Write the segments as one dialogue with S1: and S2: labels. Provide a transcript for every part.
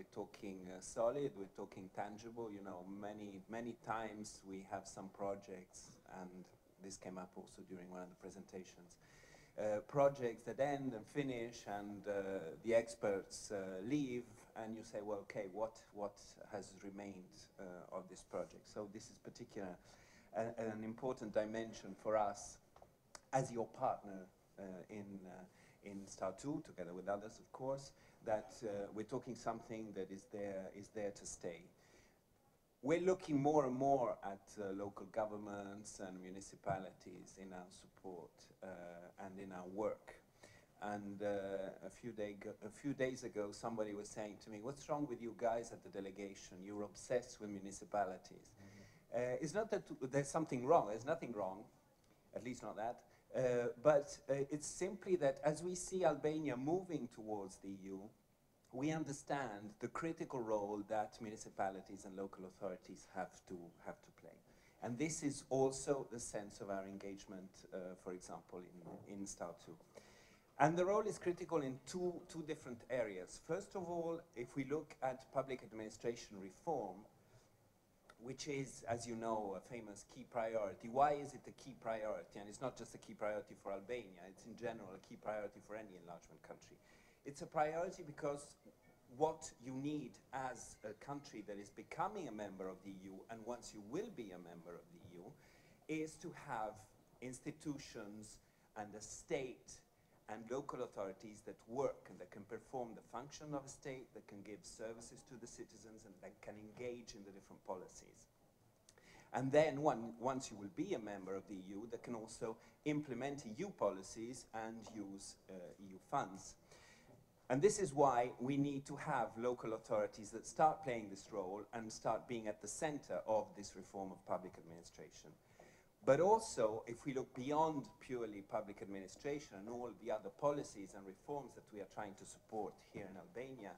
S1: we're talking solid, we're talking tangible. You know, many times we have some projects, and this came up also during one of the presentations, projects that end and finish, and the experts leave, and you say, well, okay, what has remained of this project? So this is particular an important dimension for us as your partner in STAR2, together with others, of course, that we're talking something that is there to stay. We're looking more and more at local governments and municipalities in our support and in our work. And a few days ago, somebody was saying to me, what's wrong with you guys at the delegation? You're obsessed with municipalities. It's not that there's something wrong. There's nothing wrong, at least not that. But it's simply that as we see Albania moving towards the EU, we understand the critical role that municipalities and local authorities have to play. And this is also the sense of our engagement, for example, in STAR2. And the role is critical in two different areas. First of all, if we look at public administration reform, which is, as you know, a famous key priority. Why is it a key priority? And it's not just a key priority for Albania, it's in general a key priority for any enlargement country. It's a priority because what you need as a country that is becoming a member of the EU, and once you will be a member of the EU, is to have institutions and a state and local authorities that work and that can perform the function of a state, that can give services to the citizens, and that can engage in the different policies. And then once you will be a member of the EU, that can also implement EU policies and use EU funds. And this is why we need to have local authorities that start playing this role and start being at the center of this reform of public administration. But also, if we look beyond purely public administration and all the other policies and reforms that we are trying to support here in Albania,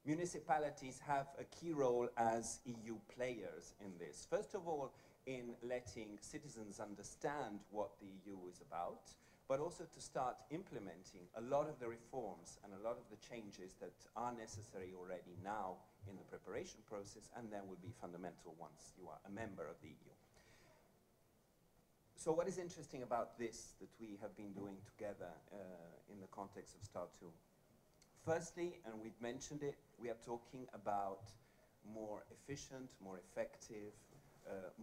S1: municipalities have a key role as EU players in this. First of all, in letting citizens understand what the EU is about, but also to start implementing a lot of the reforms and a lot of the changes that are necessary already now in the preparation process, and then will be fundamental once you are a member of the EU. So what is interesting about this that we have been doing together in the context of STAR2? Firstly, and we've mentioned it, we are talking about more efficient, more effective,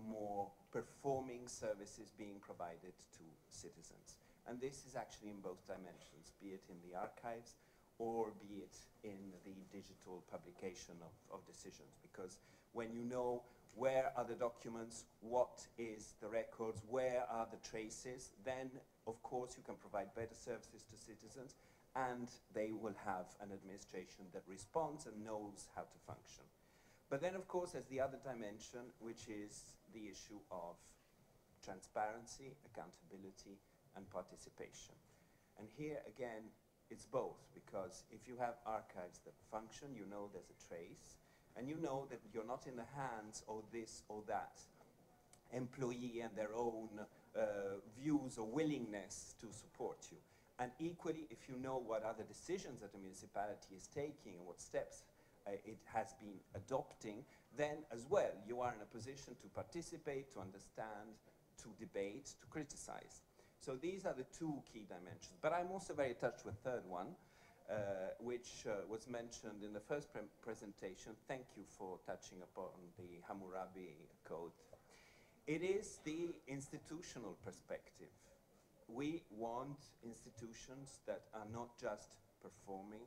S1: more performing services being provided to citizens. And this is actually in both dimensions, be it in the archives or be it in the digital publication of decisions. Because when you know where are the documents, what is the records, where are the traces, then of course you can provide better services to citizens, and they will have an administration that responds and knows how to function. But then of course there's the other dimension, which is the issue of transparency, accountability, and participation. And here again, it's both, because if you have archives that function, you know there's a trace, and you know that you're not in the hands of this or that employee and their own views or willingness to support you. And equally, if you know what other decisions that the municipality is taking and what steps it has been adopting, then as well you are in a position to participate, to understand, to debate, to criticize. So these are the two key dimensions. But I'm also very touched with the third one, which was mentioned in the first presentation. Thank you for touching upon the Hammurabi Code. It is the institutional perspective. We want institutions that are not just performing,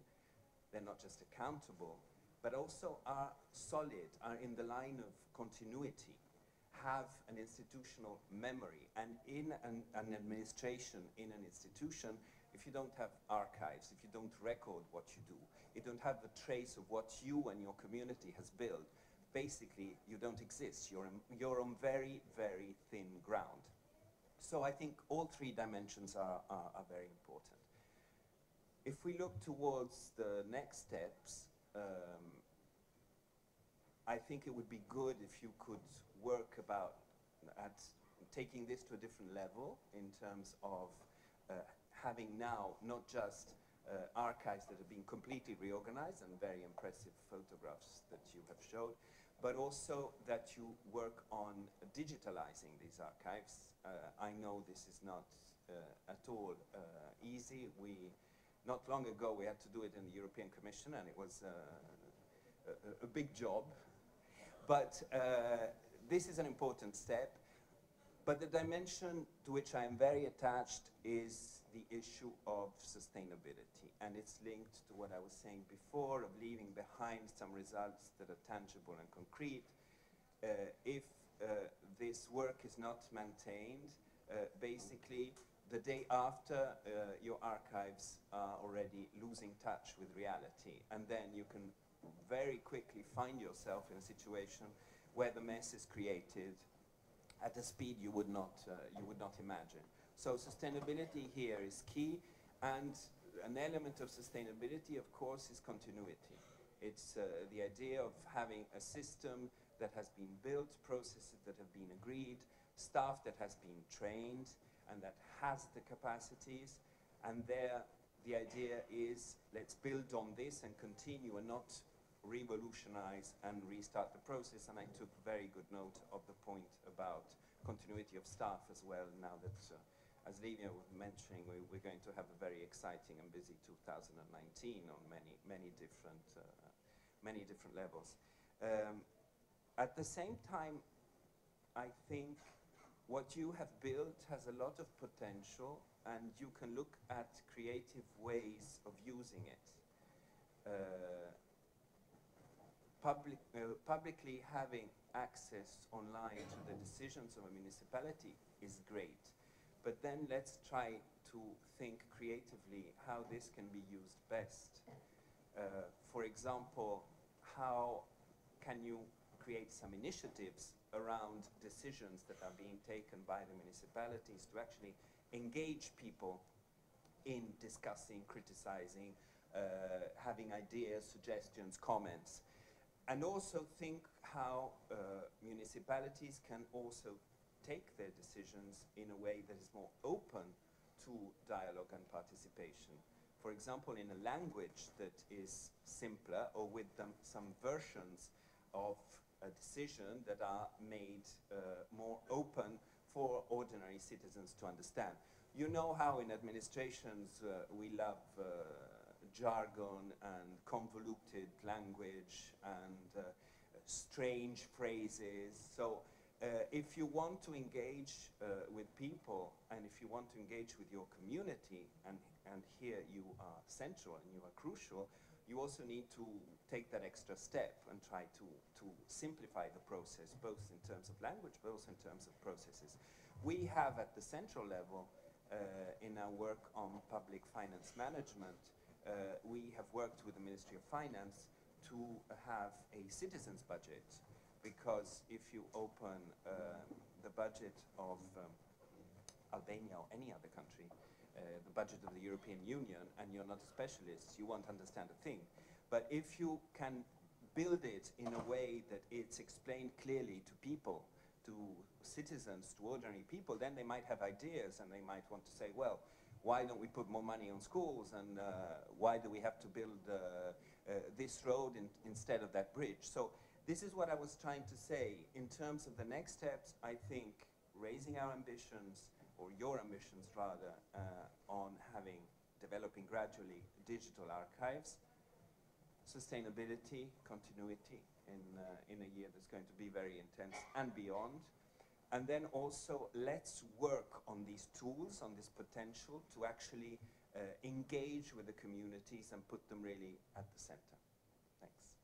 S1: they're not just accountable, but also are solid, are in the line of continuity, have an institutional memory. And in an administration, in an institution, if you don't have archives, if you don't record what you do, you don't have the trace of what you and your community has built, basically you don't exist. You're on very, very thin ground. So I think all three dimensions are very important. If we look towards the next steps, I think it would be good if you could work at taking this to a different level in terms of having now not just archives that have been completely reorganized, and very impressive photographs that you have showed, but also that you work on digitalizing these archives. I know this is not at all easy. Not long ago we had to do it in the European Commission, and it was a big job. But this is an important step. But the dimension to which I am very attached is the issue of sustainability. And it's linked to what I was saying before, of leaving behind some results that are tangible and concrete. If this work is not maintained, basically the day after, your archives are already losing touch with reality. And then you can very quickly find yourself in a situation where the mess is created at a speed you would not imagine. So sustainability here is key, and an element of sustainability, of course, is continuity. It's the idea of having a system that has been built, processes that have been agreed, staff that has been trained and that has the capacities, and there the idea is let's build on this and continue and not revolutionize and restart the process. And I took very good note of the point about continuity of staff as well, now that, as Livia was mentioning, we're going to have a very exciting and busy 2019 on many different levels. At the same time, I think what you have built has a lot of potential, and you can look at creative ways of using it. Publicly having access online to the decisions of a municipality is great, but then let's try to think creatively how this can be used best. For example, how can you create some initiatives around decisions that are being taken by the municipalities to actually engage people in discussing, criticizing, having ideas, suggestions, comments. And also think how municipalities can also take their decisions in a way that is more open to dialogue and participation. For example, in a language that is simpler, or with some versions of a decision that are made more open for ordinary citizens to understand. You know how in administrations we love jargon and convoluted language and strange phrases. So if you want to engage with people, and if you want to engage with your community, and here you are central and you are crucial, you also need to take that extra step and try to simplify the process, both in terms of language, but also in terms of processes. We have at the central level, in our work on public finance management, we have worked with the Ministry of Finance to have a citizens budget, because if you open the budget of Albania or any other country, the budget of the European Union, and you're not a specialist, you won't understand a thing. But if you can build it in a way that it's explained clearly to people, to citizens, to ordinary people, then they might have ideas, and they might want to say, well, why don't we put more money on schools, and why do we have to build this road instead of that bridge? So this is what I was trying to say. In terms of the next steps, I think raising our ambitions, or your ambitions rather, on developing gradually digital archives, sustainability, continuity in a year that's going to be very intense and beyond. And then also, let's work on these tools, on this potential to actually engage with the communities and put them really at the center. Thanks.